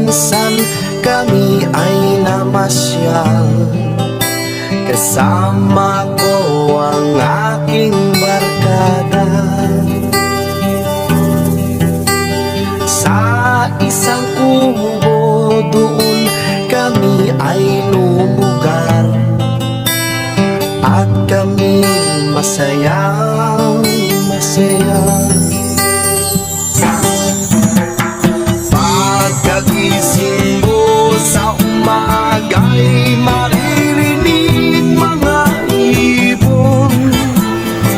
minsan kami ay namasyal. Kasama ko ang aking barkada. Sa isang kubo doon kami ay lumugar, at kami masayang masaya. Pagkagising mo sa umaga'y maririnig mga ibon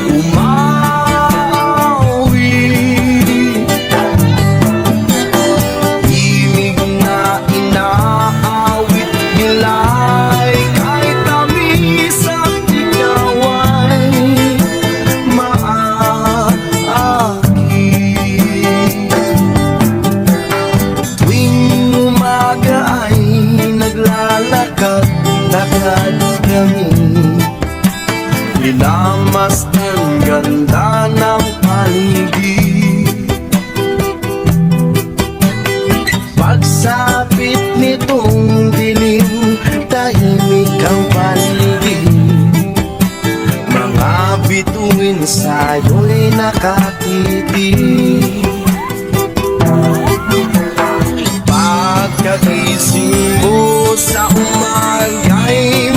umawi. Himig na inaawit nila'y kahit tamis at ikaw ay maakit. Tuwing umaga ay naglalakad-lakad kami, minamasdan ganda ng paligid. Pagsapit nitong dilim, tahimik ang paligid. Mga bituin sa'yo'y nakatitig. Pagkagising mo sa umaga'y